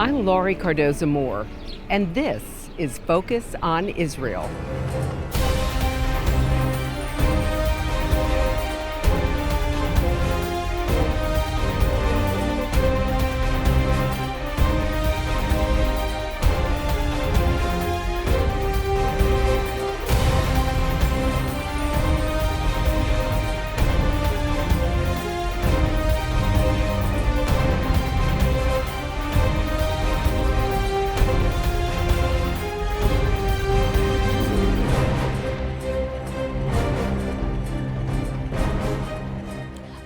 I'm Laurie Cardoza-Moore, and this is Focus on Israel.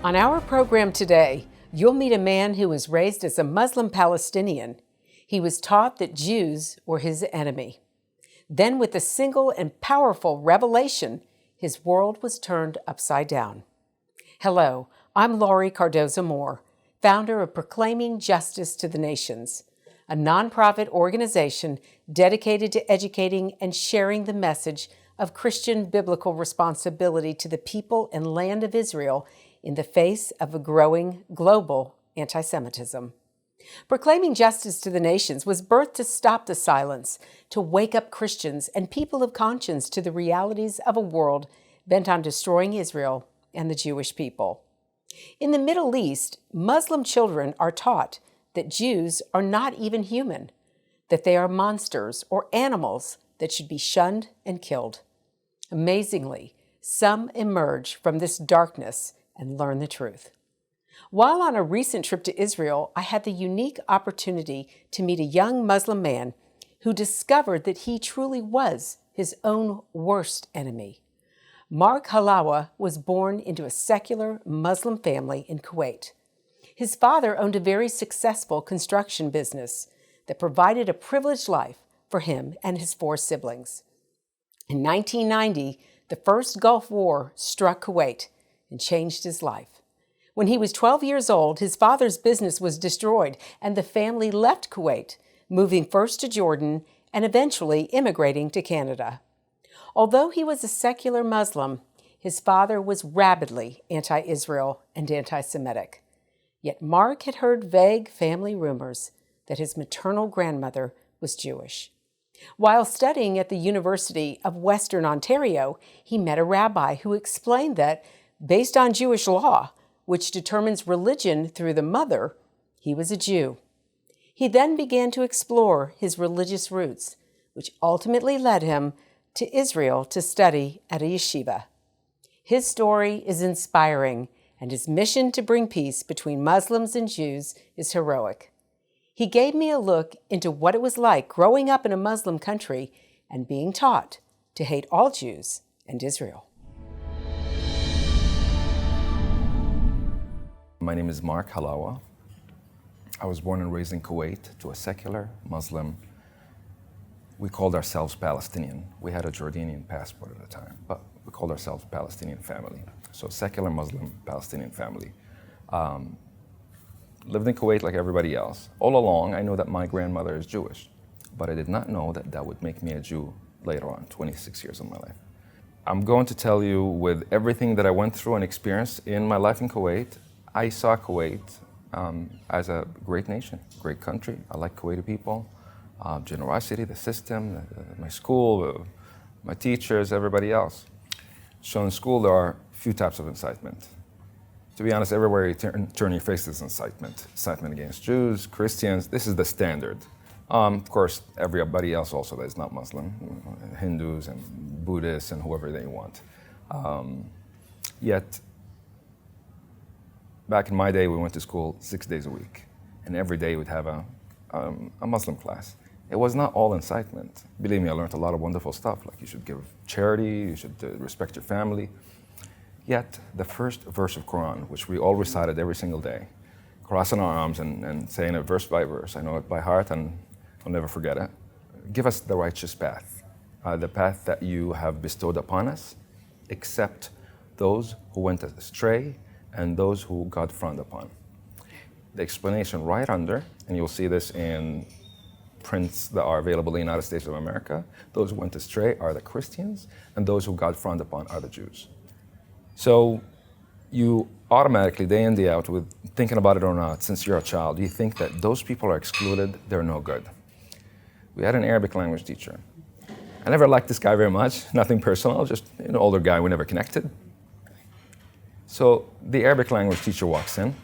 On our program today, you'll meet a man who was raised as a Muslim Palestinian. He was taught that Jews were his enemy. Then, with a single and powerful revelation, his world was turned upside down. Hello, I'm Laurie Cardoza-Moore, founder of Proclaiming Justice to the Nations, a nonprofit organization dedicated to educating and sharing the message of Christian biblical responsibility to the people and land of Israel in the face of a growing global anti-Semitism. Proclaiming Justice to the Nations was birthed to stop the silence, to wake up Christians and people of conscience to the realities of a world bent on destroying Israel and the Jewish people. In the Middle East, Muslim children are taught that Jews are not even human, that they are monsters or animals that should be shunned and killed. Amazingly, some emerge from this darkness and learn the truth. While on a recent trip to Israel, I had the unique opportunity to meet a young Muslim man who discovered that he truly was his own worst enemy. Mark Halawa was born into a secular Muslim family in Kuwait. His father owned a very successful construction business that provided a privileged life for him and his 4 siblings. In 1990, the first Gulf War struck Kuwait and changed his life. When he was 12 years old, his father's business was destroyed, and the family left Kuwait, moving first to Jordan and eventually immigrating to Canada. Although he was a secular Muslim, his father was rabidly anti-Israel and anti-Semitic. Yet Mark had heard vague family rumors that his maternal grandmother was Jewish. While studying at the University of Western Ontario, he met a rabbi who explained that, based on Jewish law, which determines religion through the mother, he was a Jew. He then began to explore his religious roots, which ultimately led him to Israel to study at a yeshiva. His story is inspiring, and his mission to bring peace between Muslims and Jews is heroic. He gave me a look into what it was like growing up in a Muslim country and being taught to hate all Jews and Israel. My name is Mark Halawa. I was born and raised in Kuwait to a secular Muslim. We called ourselves Palestinian. We had a Jordanian passport at the time, but we called ourselves Palestinian family. So secular Muslim Palestinian family. Lived in Kuwait like everybody else. All along, I knew that my grandmother is Jewish, but I did not know that that would make me a Jew later on, 26 years of my life. I'm going to tell you, with everything that I went through and experienced in my life in Kuwait, I saw Kuwait as a great nation, great country. I like Kuwaiti people, generosity, the system, my school, my teachers, everybody else. So in school, there are a few types of incitement. To be honest, everywhere you turn your face is incitement. Incitement against Jews, Christians, this is the standard. Of course, everybody else also that is not Muslim, Hindus and Buddhists and whoever they want. Yet, back in my day, we went to school 6 days a week, and every day we'd have a Muslim class. It was not all incitement. Believe me, I learned a lot of wonderful stuff, like you should give charity, you should respect your family. Yet, the first verse of Quran, which we all recited every single day, crossing our arms and saying it verse by verse, I know it by heart and I'll never forget it. Give us the righteous path, the path that you have bestowed upon us, except those who went astray and those who God frowned upon. The explanation right under, and you'll see this in prints that are available in the United States of America, those who went astray are the Christians, and those who God frowned upon are the Jews. So you automatically, day in, day out, with thinking about it or not, since you're a child, you think that those people are excluded, they're no good. We had an Arabic language teacher. I never liked this guy very much, nothing personal, just an older guy, we never connected. So the Arabic language teacher walks in.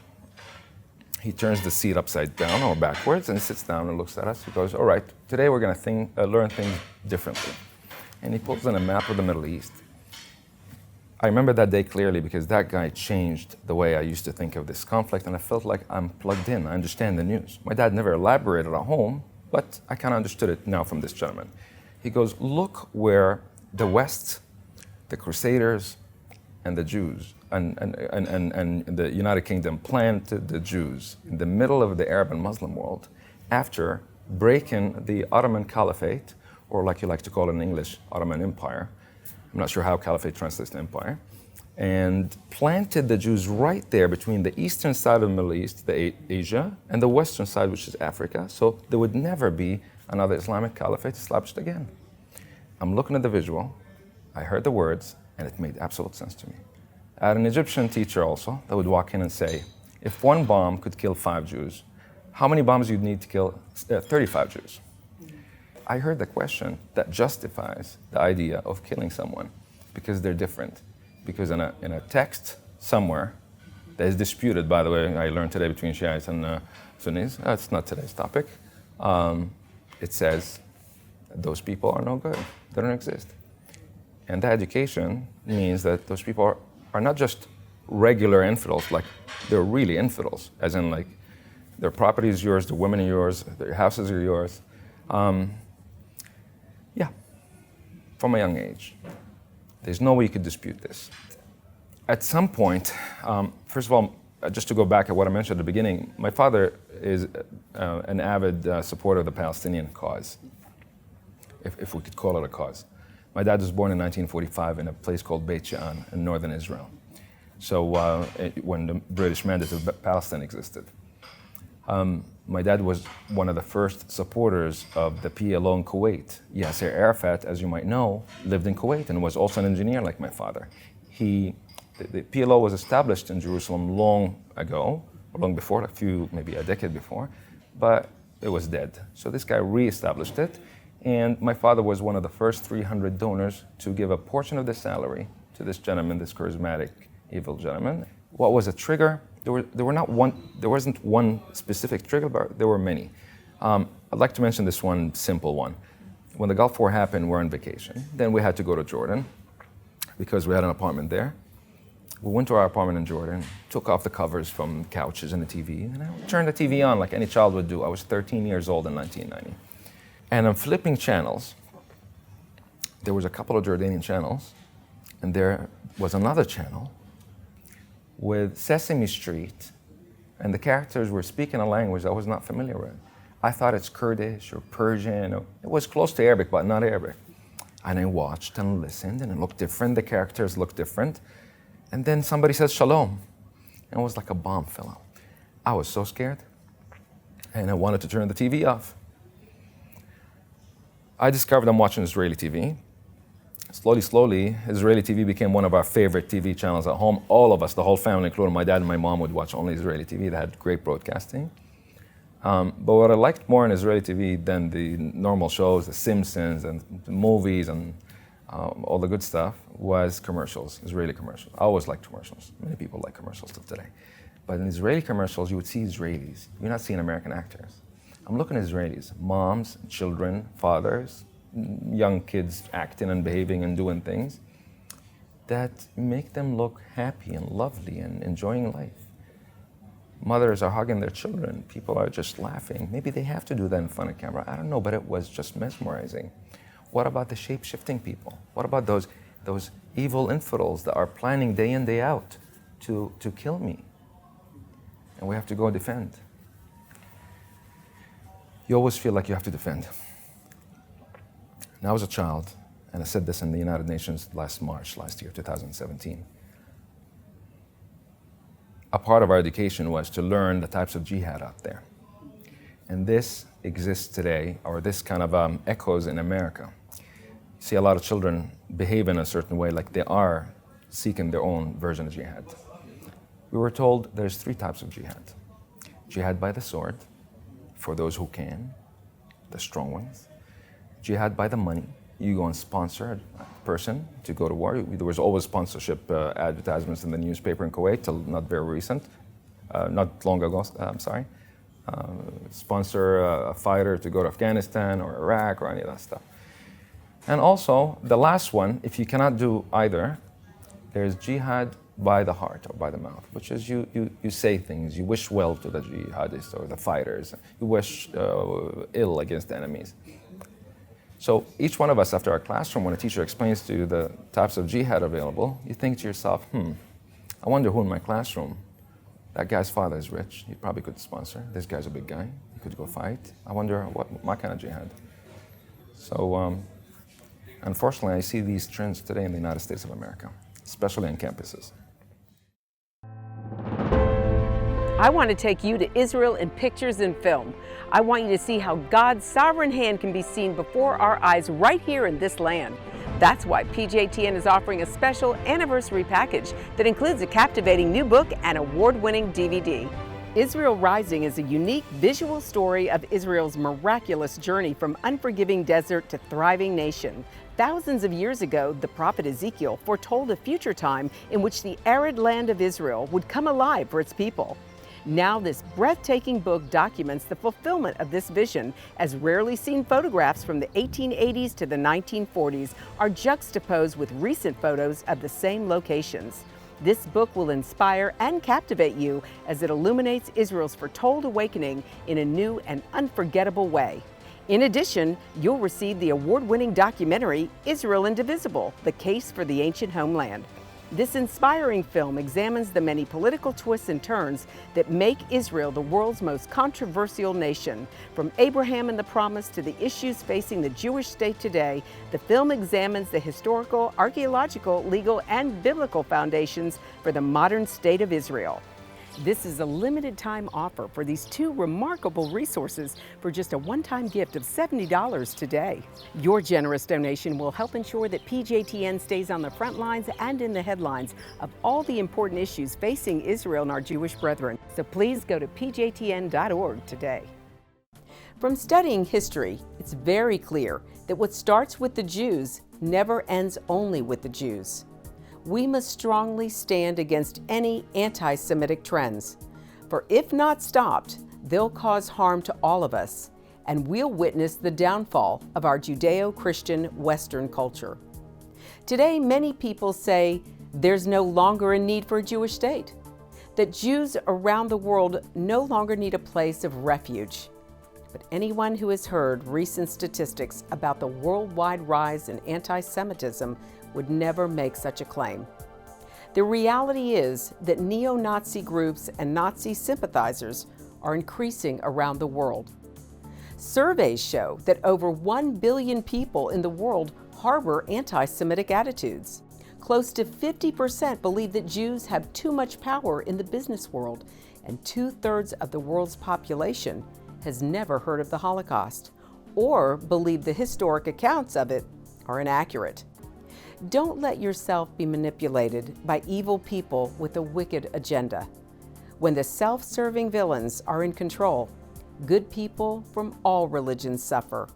He turns the seat upside down or backwards and sits down and looks at us. He goes, all right, today we're going to learn things differently. And he pulls in a map of the Middle East. I remember that day clearly because that guy changed the way I used to think of this conflict, and I felt like I'm plugged in. I understand the news. My dad never elaborated at home, but I kind of understood it now from this gentleman. He goes, look where the West, the Crusaders, and the Jews, and the United Kingdom planted the Jews in the middle of the Arab and Muslim world after breaking the Ottoman Caliphate, or like you like to call it in English, Ottoman Empire. I'm not sure how Caliphate translates to empire, and planted the Jews right there between the eastern side of the Middle East, Asia, and the western side, which is Africa, so there would never be another Islamic Caliphate established again. I'm looking at the visual, I heard the words, and it made absolute sense to me. I had an Egyptian teacher also that would walk in and say, if one bomb could kill 5 Jews, how many bombs you'd need to kill 35 Jews? I heard the question that justifies the idea of killing someone because they're different. Because in a text somewhere that is disputed, by the way, I learned today between Shiites and Sunnis, that's not today's topic, it says those people are no good, they don't exist. And that education means that those people are not just regular infidels, like they're really infidels, as in like their property is yours, the women are yours, their houses are yours. Yeah, from a young age. There's no way you could dispute this. At some point, first of all, just to go back at what I mentioned at the beginning, my father is an avid supporter of the Palestinian cause, if we could call it a cause. My dad was born in 1945 in a place called PJTN in northern Israel. So when the British Mandate of Palestine existed. My dad was one of the first supporters of the PLO in Kuwait. Yasser Arafat, as you might know, lived in Kuwait and was also an engineer like my father. The PLO was established in Jerusalem long ago, long before, maybe a decade before, but it was dead. So this guy re-established it, and my father was one of the first 300 donors to give a portion of the salary to this gentleman, this charismatic, evil gentleman. What was a trigger? There wasn't one specific trigger, but there were many. I'd like to mention this one simple one. When the Gulf War happened, we're on vacation. Then we had to go to Jordan because we had an apartment there. We went to our apartment in Jordan, took off the covers from couches and the TV, and I turned the TV on like any child would do. I was 13 years old in 1990. And I'm flipping channels. There was a couple of Jordanian channels, and there was another channel with Sesame Street, and the characters were speaking a language I was not familiar with. I thought it's Kurdish or Persian. It was close to Arabic, but not Arabic. And I watched and listened, and it looked different. The characters looked different. And then somebody says shalom, and it was like a bomb fell out. I was so scared, and I wanted to turn the TV off. I discovered I'm watching Israeli TV. Slowly, Israeli TV became one of our favorite TV channels at home. All of us, the whole family, including my dad and my mom, would watch only Israeli TV. They had great broadcasting. But what I liked more in Israeli TV than the normal shows, The Simpsons and the movies and all the good stuff, was commercials, Israeli commercials. I always liked commercials. Many people like commercials till today. But in Israeli commercials, you would see Israelis. You're not seeing American actors. I'm looking at Israelis, moms, children, fathers, young kids acting and behaving and doing things that make them look happy and lovely and enjoying life. Mothers are hugging their children. People are just laughing. Maybe they have to do that in front of camera. I don't know, but it was just mesmerizing. What about the shape-shifting people? What about those evil infidels that are planning day in, day out to kill me? And we have to go defend. You always feel like you have to defend. When I was a child, and I said this in the United Nations last year, 2017, a part of our education was to learn the types of jihad out there. And this exists today, or this kind of echoes in America. You see a lot of children behave in a certain way, like they are seeking their own version of jihad. We were told there's three types of jihad. Jihad by the sword, for those who can, the strong ones. Jihad by the money. You go and sponsor a person to go to war. There was always sponsorship advertisements in the newspaper in Kuwait till not very recent, not long ago, sponsor a fighter to go to Afghanistan or Iraq or any of that stuff. And also, the last one, if you cannot do either, there's jihad by the heart or by the mouth, which is you say things, you wish well to the jihadists or the fighters, you wish ill against the enemies. So each one of us, after our classroom, when a teacher explains to you the types of jihad available, you think to yourself, I wonder who in my classroom, that guy's father is rich, he probably could sponsor. This guy's a big guy, he could go fight. I wonder what my kind of jihad. So unfortunately, I see these trends today in the United States of America, especially on campuses. I want to take you to Israel in pictures and film. I want you to see how God's sovereign hand can be seen before our eyes right here in this land. That's why PJTN is offering a special anniversary package that includes a captivating new book and award-winning DVD. Israel Rising is a unique visual story of Israel's miraculous journey from unforgiving desert to thriving nation. Thousands of years ago, the prophet Ezekiel foretold a future time in which the arid land of Israel would come alive for its people. Now this breathtaking book documents the fulfillment of this vision, as rarely seen photographs from the 1880s to the 1940s are juxtaposed with recent photos of the same locations. This book will inspire and captivate you as it illuminates Israel's foretold awakening in a new and unforgettable way. In addition, you'll receive the award-winning documentary, Israel Indivisible: The Case for the Ancient Homeland. This inspiring film examines the many political twists and turns that make Israel the world's most controversial nation. From Abraham and the Promise to the issues facing the Jewish state today, the film examines the historical, archaeological, legal, and biblical foundations for the modern state of Israel. This is a limited time offer for these two remarkable resources for just a one-time gift of $70 today. Your generous donation will help ensure that PJTN stays on the front lines and in the headlines of all the important issues facing Israel and our Jewish brethren. So please go to pjtn.org today. From studying history, it's very clear that what starts with the Jews never ends only with the Jews. We must strongly stand against any anti-Semitic trends, for if not stopped, they'll cause harm to all of us, and we'll witness the downfall of our Judeo-Christian Western culture. Today, many people say there's no longer a need for a Jewish state, that Jews around the world no longer need a place of refuge. But anyone who has heard recent statistics about the worldwide rise in anti-Semitism would never make such a claim. The reality is that neo-Nazi groups and Nazi sympathizers are increasing around the world. Surveys show that over 1 billion people in the world harbor anti-Semitic attitudes. Close to 50% believe that Jews have too much power in the business world, and 2/3 of the world's population has never heard of the Holocaust or believe the historic accounts of it are inaccurate. Don't let yourself be manipulated by evil people with a wicked agenda. When the self-serving villains are in control, good people from all religions suffer.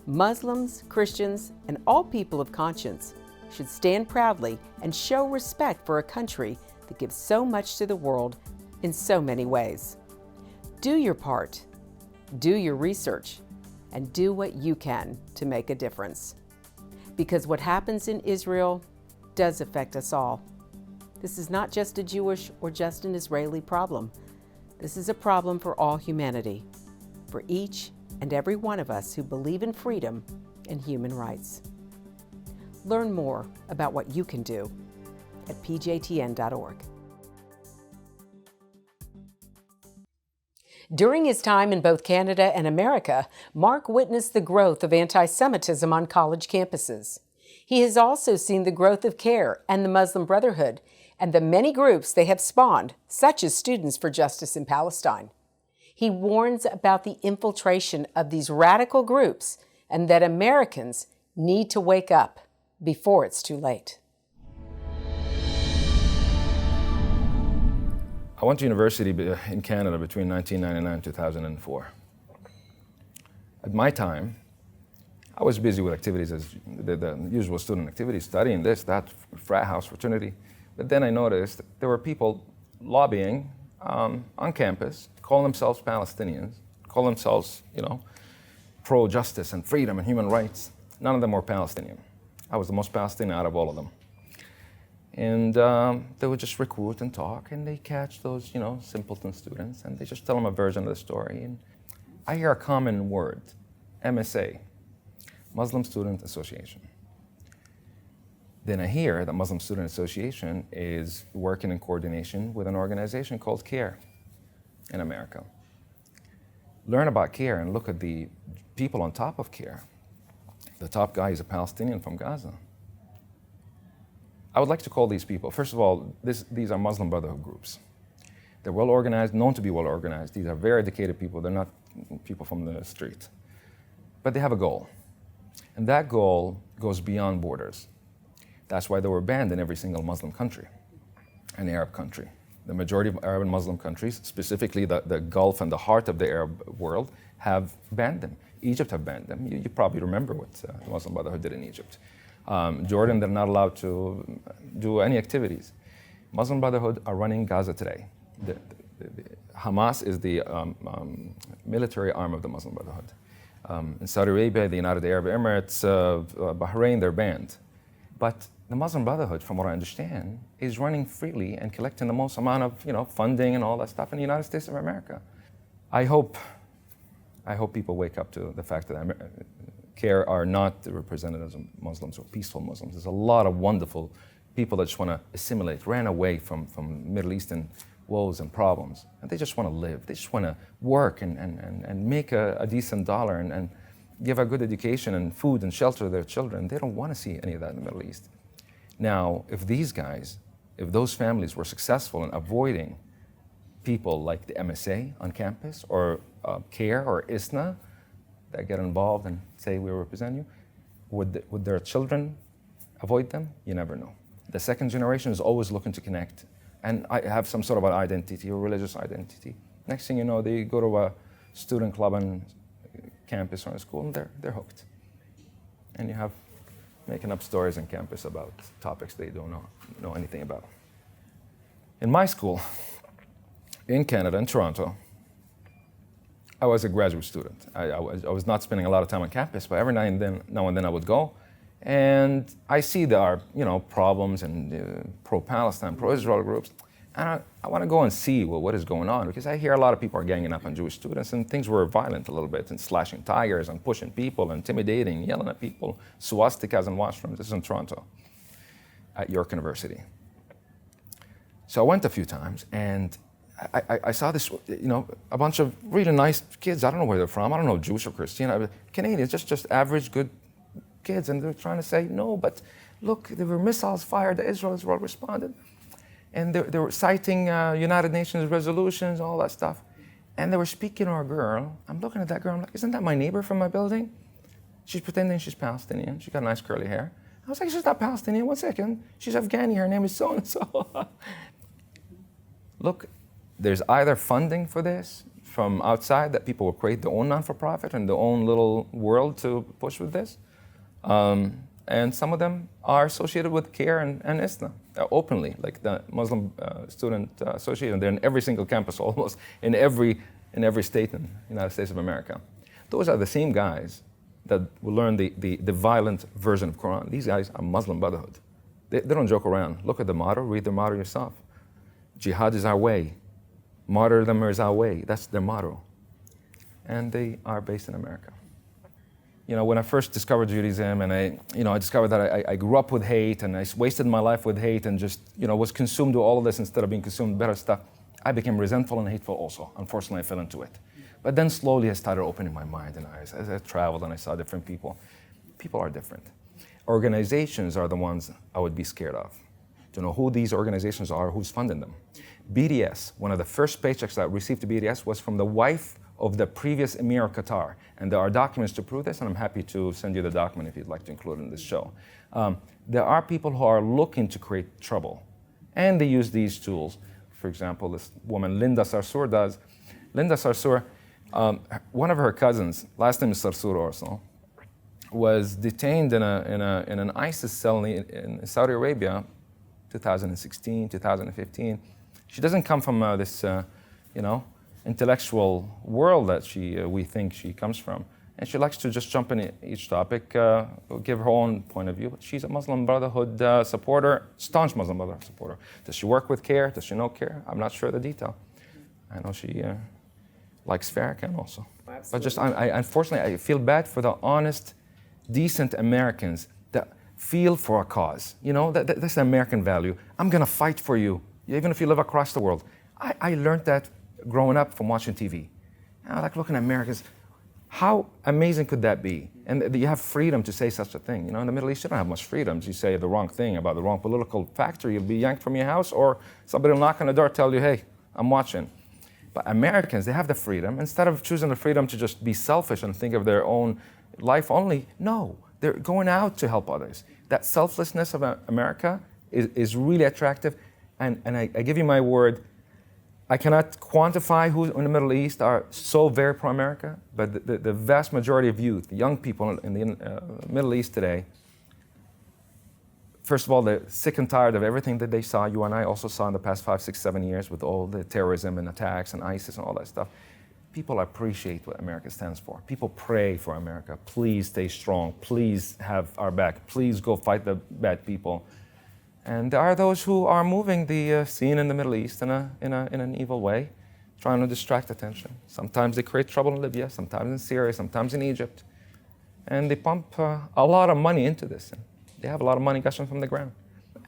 Muslims, Christians, and all people of conscience should stand proudly and show respect for a country that gives so much to the world in so many ways. Do your part, do your research, and do what you can to make a difference. Because what happens in Israel does affect us all. This is not just a Jewish or just an Israeli problem. This is a problem for all humanity, for each and every one of us who believe in freedom and human rights. Learn more about what you can do at pjtn.org. During his time in both Canada and America, Mark witnessed the growth of anti-Semitism on college campuses. He has also seen the growth of CARE and the Muslim Brotherhood and the many groups they have spawned, such as Students for Justice in Palestine. He warns about the infiltration of these radical groups and that Americans need to wake up before it's too late. I went to university in Canada between 1999 and 2004. At my time, I was busy with activities as the usual student activities, studying this, that, frat house, fraternity. But then I noticed there were people lobbying on campus, call themselves Palestinians, call themselves, pro-justice and freedom and human rights. None of them were Palestinian. I was the most Palestinian out of all of them. And they would just recruit and talk, and they catch those, simpleton students, and they just tell them a version of the story. And I hear a common word, MSA, Muslim Student Association. Then I hear that Muslim Student Association is working in coordination with an organization called CARE in America. Learn about CARE and look at the people on top of CARE. The top guy is a Palestinian from Gaza. I would like to call these people, first of all, these are Muslim Brotherhood groups. They're well organized, known to be well organized. These are very educated people. They're not people from the street. But they have a goal. And that goal goes beyond borders. That's why they were banned in every single Muslim country, an Arab country. The majority of Arab and Muslim countries, specifically the Gulf and the heart of the Arab world, have banned them. Egypt have banned them. You probably remember what the Muslim Brotherhood did in Egypt. Jordan, they're not allowed to do any activities. Muslim Brotherhood are running Gaza today. The Hamas is the military arm of the Muslim Brotherhood. In Saudi Arabia, the United Arab Emirates, Bahrain, they're banned. But the Muslim Brotherhood, from what I understand, is running freely and collecting the most amount of funding and all that stuff in the United States of America. I hope people wake up to the fact that CARE are not the representatives of Muslims or peaceful Muslims. There's a lot of wonderful people that just want to assimilate, ran away from Middle Eastern woes and problems. And they just want to live. They just want to work and make a decent dollar and give a good education and food and shelter to their children. They don't want to see any of that in the Middle East. Now, if those families were successful in avoiding people like the MSA on campus or CARE or ISNA that get involved and say, we represent you, would their children avoid them? You never know. The second generation is always looking to connect and I have some sort of an identity, a religious identity. Next thing you know, they go to a student club on campus or in school, and they're hooked. And you have making up stories on campus about topics they don't know anything about. In my school, in Canada, in Toronto, I was a graduate student. I was not spending a lot of time on campus, but every now and then I would go. And I see there are, problems and pro-Palestine, pro-Israel groups. And I want to go and see what is going on, because I hear a lot of people are ganging up on Jewish students, and things were violent a little bit, and slashing tires and pushing people, intimidating, yelling at people, swastikas in washrooms. This is in Toronto, at York University. So I went a few times, and I saw this, a bunch of really nice kids. I don't know where they're from. I don't know, Jewish or Christian. Canadians, just average, good kids, and they're trying to say, no, but look, there were missiles fired at Israel responded. And they were citing United Nations resolutions, all that stuff. And they were speaking to a girl. I'm looking at that girl, I'm like, isn't that my neighbor from my building? She's pretending she's Palestinian. She got nice curly hair. I was like, she's not Palestinian, 1 second. She's Afghani, her name is so-and-so. Look, there's either funding for this from outside, that people will create their own non-for-profit and their own little world to push with this. And some of them are associated with CARE and ISNA openly, like the Muslim Student Association. They're in every single campus almost, in every state in the United States of America. Those are the same guys that will learn the violent version of Quran. These guys are Muslim Brotherhood. They don't joke around. Look at the motto, read the motto yourself. Jihad is our way. Martyrdom is our way. That's their motto. And they are based in America. When I first discovered Judaism, and I discovered that I grew up with hate, and I wasted my life with hate, and just was consumed with all of this instead of being consumed with better stuff, I became resentful and hateful also. Unfortunately, I fell into it. But then slowly I started opening my mind and eyes as I traveled and I saw different people. People are different. Organizations are the ones I would be scared of. To know who these organizations are, who's funding them. BDS, one of the first paychecks that I received to BDS was from the wife of the previous Emir of Qatar. And there are documents to prove this, and I'm happy to send you the document if you'd like to include it in this show. There are people who are looking to create trouble, and they use these tools for example, this woman, Linda Sarsour, does. Linda Sarsour, one of her cousins, last name is Sarsour also, was detained in an ISIS cell in Saudi Arabia, 2016, 2015. She doesn't come from this, intellectual world that we think she comes from. And she likes to just jump in each topic, give her own point of view. But she's a Muslim Brotherhood supporter, staunch Muslim Brotherhood supporter. Does she work with CARE? Does she know CARE? I'm not sure the detail. I know she likes Farrakhan also. Absolutely. But just, unfortunately, I feel bad for the honest, decent Americans that feel for a cause. That's an American value. I'm going to fight for you, even if you live across the world. I learned that growing up from watching TV. I like looking at Americans. How amazing could that be? And you have freedom to say such a thing. In the Middle East, you don't have much freedom. You say the wrong thing about the wrong political factor, you'll be yanked from your house, or somebody will knock on the door, tell you, hey, I'm watching. But Americans, they have the freedom. Instead of choosing the freedom to just be selfish and think of their own life only, no, they're going out to help others. That selflessness of America is really attractive. And I give you my word, I cannot quantify who in the Middle East are so very pro-America, but the vast majority of youth, young people in the Middle East today, first of all, they're sick and tired of everything that they saw. You and I also saw in the past 5, 6, 7 years with all the terrorism and attacks and ISIS and all that stuff. People appreciate what America stands for. People pray for America. Please stay strong. Please have our back. Please go fight the bad people. And there are those who are moving the scene in the Middle East in an evil way, trying to distract attention. Sometimes they create trouble in Libya, sometimes in Syria, sometimes in Egypt. And they pump a lot of money into this. And they have a lot of money gushing from the ground.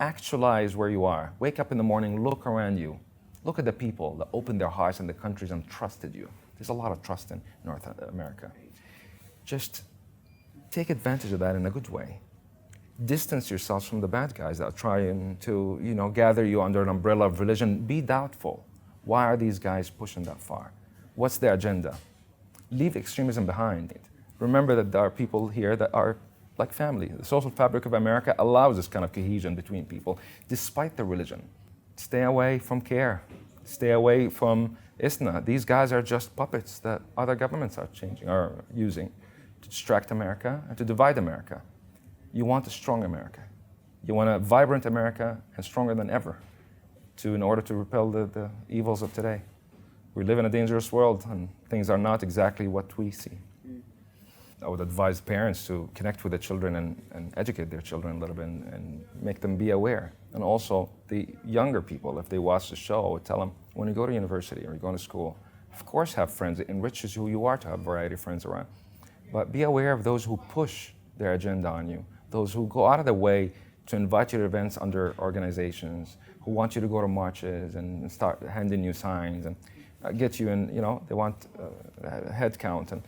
Actualize where you are. Wake up in the morning, look around you. Look at the people that opened their hearts and the countries and trusted you. There's a lot of trust in North America. Just take advantage of that in a good way. Distance yourselves from the bad guys that are trying to, gather you under an umbrella of religion. Be doubtful. Why are these guys pushing that far? What's their agenda? Leave extremism behind. Remember that there are people here that are like family. The social fabric of America allows this kind of cohesion between people, despite the religion. Stay away from CARE. Stay away from ISNA. These guys are just puppets that other governments are using to distract America and to divide America. You want a strong America. You want a vibrant America and stronger than ever in order to repel the evils of today. We live in a dangerous world and things are not exactly what we see. I would advise parents to connect with their children and educate their children a little bit and make them be aware. And also the younger people, if they watch the show, I would tell them, when you go to university or you go to school, of course have friends. It enriches who you are to have a variety of friends around. But be aware of those who push their agenda on you. Those who go out of their way to invite you to events under organizations, who want you to go to marches and start handing you signs and get you in, they want a head count. And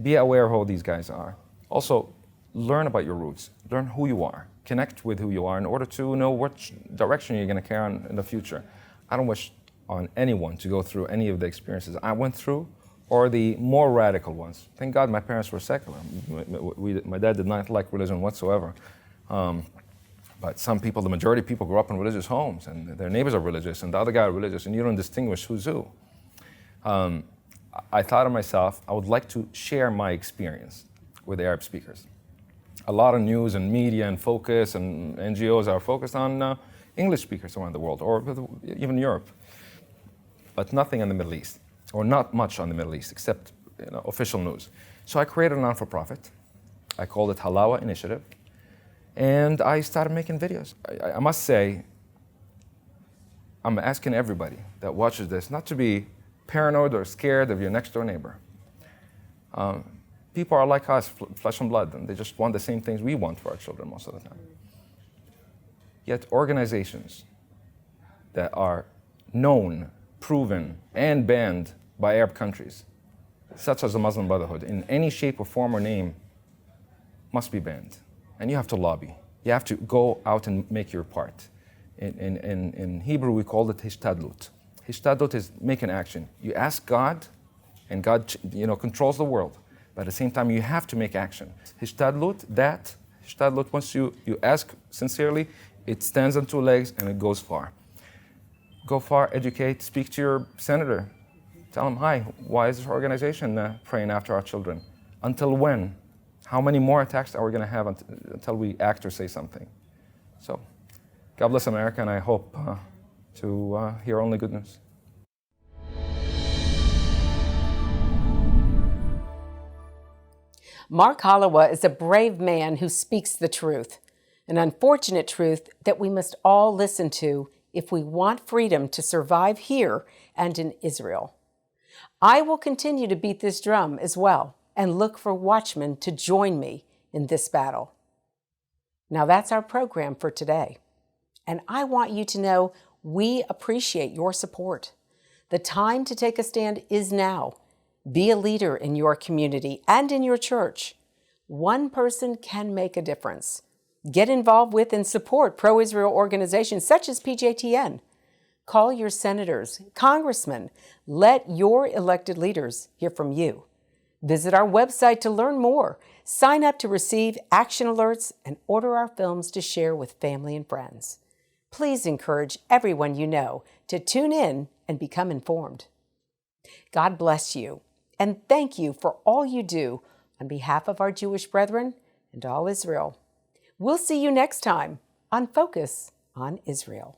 be aware of who these guys are. Also, learn about your roots. Learn who you are. Connect with who you are in order to know which direction you're going to carry on in the future. I don't wish on anyone to go through any of the experiences I went through or the more radical ones. Thank God my parents were secular. My dad did not like religion whatsoever. But some people, the majority of people grew up in religious homes and their neighbors are religious and the other guy are religious and you don't distinguish who's who. I thought of myself, I would like to share my experience with Arab speakers. A lot of news and media and focus and NGOs are focused on English speakers around the world or even Europe, but nothing in the Middle East, or not much on the Middle East except official news. So I created a non-for-profit. I called it Halawa Initiative, and I started making videos. I must say, I'm asking everybody that watches this not to be paranoid or scared of your next door neighbor. People are like us, flesh and blood, and they just want the same things we want for our children most of the time. Yet organizations that are known, proven, and banned by Arab countries, such as the Muslim Brotherhood, in any shape or form or name, must be banned. And you have to lobby. You have to go out and make your part. In Hebrew, we call it hishtadlut. Hishtadlut is make an action. You ask God, and God controls the world. But at the same time, you have to make action. Hishtadlut, once you ask sincerely, it stands on two legs and it goes far. Go far, educate, speak to your senator. Tell him, hi, why is this organization praying after our children? Until when? How many more attacks are we going to have until we act or say something? So, God bless America, and I hope to hear only good news. Mark Hollawa is a brave man who speaks the truth, an unfortunate truth that we must all listen to if we want freedom to survive here and in Israel. I will continue to beat this drum as well and look for watchmen to join me in this battle. Now that's our program for today. And I want you to know we appreciate your support. The time to take a stand is now. Be a leader in your community and in your church. One person can make a difference. Get involved with and support pro-Israel organizations such as PJTN. Call your senators, congressmen. Let your elected leaders hear from you. Visit our website to learn more. Sign up to receive action alerts and order our films to share with family and friends. Please encourage everyone you know to tune in and become informed. God bless you, and thank you for all you do on behalf of our Jewish brethren and all Israel. We'll see you next time on Focus on Israel.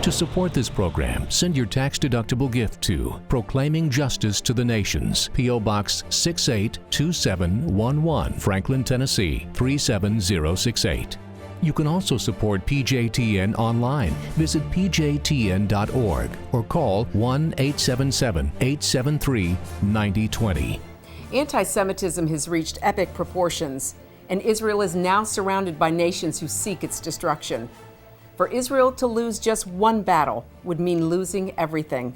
To support this program, send your tax-deductible gift to Proclaiming Justice to the Nations, P.O. Box 682711, Franklin, Tennessee 37068. You can also support PJTN online. Visit pjtn.org or call 1-877-873-9020. Anti-Semitism has reached epic proportions, and Israel is now surrounded by nations who seek its destruction. For Israel to lose just one battle would mean losing everything.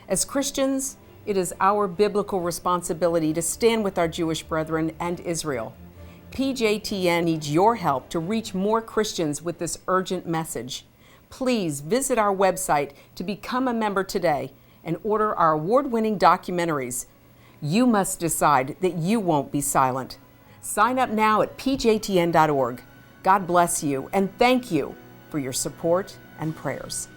As Christians, it is our biblical responsibility to stand with our Jewish brethren and Israel. PJTN needs your help to reach more Christians with this urgent message. Please visit our website to become a member today and order our award-winning documentaries. You must decide that you won't be silent. Sign up now at pjtn.org. God bless you, and thank you for your support and prayers.